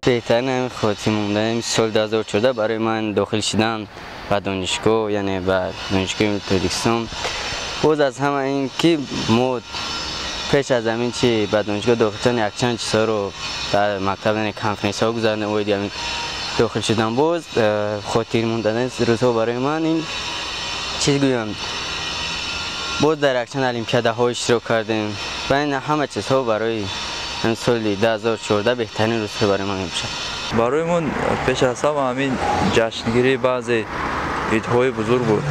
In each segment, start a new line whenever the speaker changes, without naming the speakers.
بهترین خاطر موندن سال 2014 برای من داخل شدن به دانشگاه، یعنی به دانشگاه تاجیکستان. باز از همه این که ما پیش از همین چی به دانشگاه داخل شدن یک چند چیزا رو در مکتب کنفرانس ها گذاردم و دیگه داخل شدم. باز خاطر موندن روزها برای من این چیز گویم، باز در یک چند المپیاده ها اشتراک کردیم و این همه چیزها برای سال 2014 بهترین روزها برای من میشه.
برای من پیش از همین جشنگیری بعضی ایدهای بزرگ بود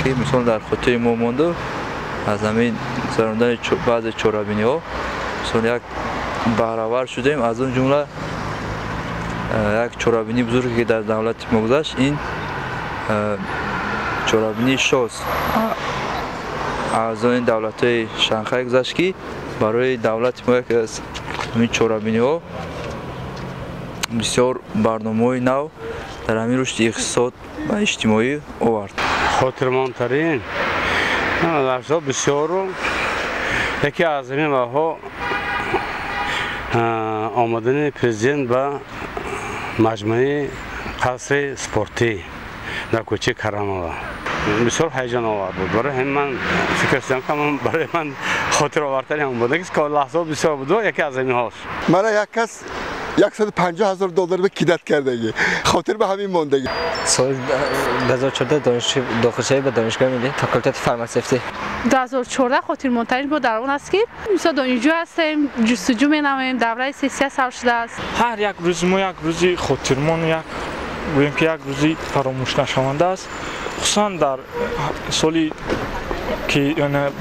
که مثلا در خاطر ما مونده، از همین گذراندن بعضی چورابینی ها مثلا یک بهره‌ور شدیم. از اون جمله یک چورابینی بزرگی که در دولت ما گذشت، این چورابینی شاست از این دولت های شانگهای گذشت که برای دولت ما یک از این چورابینی ها بسیار برنامه‌های نو در همین رشد اقتصاد و اجتماعی آورد.
خاطرمندترین لحظات بسیار رو یکی از این ها آمدن پرزیدنت به مجمع قصر سپورتی در کوچه کرم‌آور بسیار هیجان آور بود. برای همین من فکر کردم که برای من خاطر آورترین هم بوده که لحظات بسیار بود. یکی از این هاست.
مرا یک کس $150,000 به کیدت کردگی خاطر به همین موندگی.
سال 2014 داخل به دانشگاه ملی فاکولته فارماسیفتی
2014 خاطر مونتاژ بود. در اون است که مثلا دانشجو هستیم، جستجو می‌نماییم، دوره سیاسی سال شده است.
هر یک روز ما یک روزی خاطرمون گوییم که یک روزی فراموش نشونده است. خصوصا در سالی که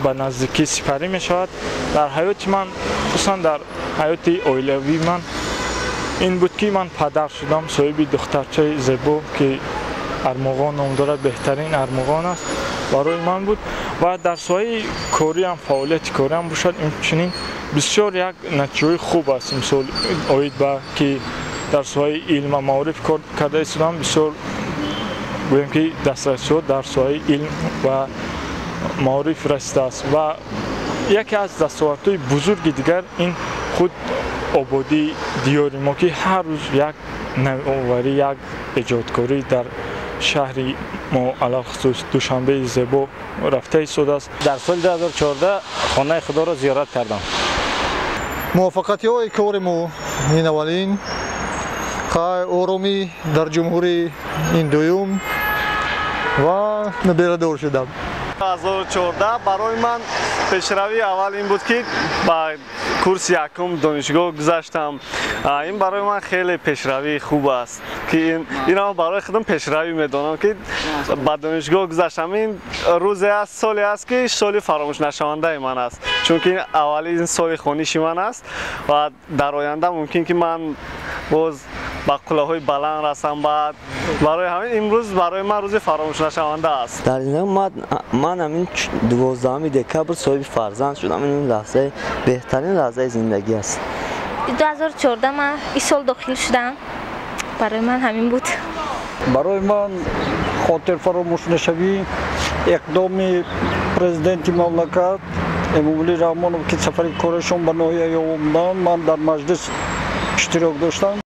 به نزدیکی سپری می شود در حیات من، خصوصا در حیات اویلوی من این بود که من پدر شدم، صاحب دخترچه زیبا که ارمغان نام دارد، بهترین ارمغان است برای من بود و در سایه کاری هم فعالیت کاری هم باشد. همچنین بسیار یک نتیجه خوب است. مثال اوید با که در سایه علم و معارف کار کرده استودم، بسیار گویم که دسترسی در سایه علم و معارف رسیده است و یکی از دستاوردهای بزرگ دیگر این خود آبادی دیار ما که هر روز یک نوآوری، یک ایجادکاری در شهری ما علاخصوص دوشنبه زیبا رفته ایستاده است.
در سال 2014 خانه خدا را زیارت کردم.
موفقیت های کار ما این اولین، آرامی در جمهوری این دوم و نبیره دور شدم.
2014 برای من پیشروی اول این بود که با کورس یکم دانشگاه گذشتم. این برای من خیلی پیشروی خوب است که اینا برای خودم پیشروی میدونم که با دانشگاه گذشتم. این روزی است، سالی است که سالی فراموش نشونده من است، چون که این اولین سال خوانیش من است و در آینده ممکن که من باز با کلاهای بلند رسم. بعد برای همین امروز برای من روز فراموش نشونده است.
در زندگی من همین 12 دکبر صاحب فرزند شدم. این لحظه بهترین لحظه زندگی است.
2014 من این سال داخل شدم، برای من همین بود.
برای من خاطر فراموش نشوی اقدام پرزیدنت مملکت امامعلی رحمانov که سفر کارشون به ناحیه آمدن، من در مجلس اشتراک داشتم.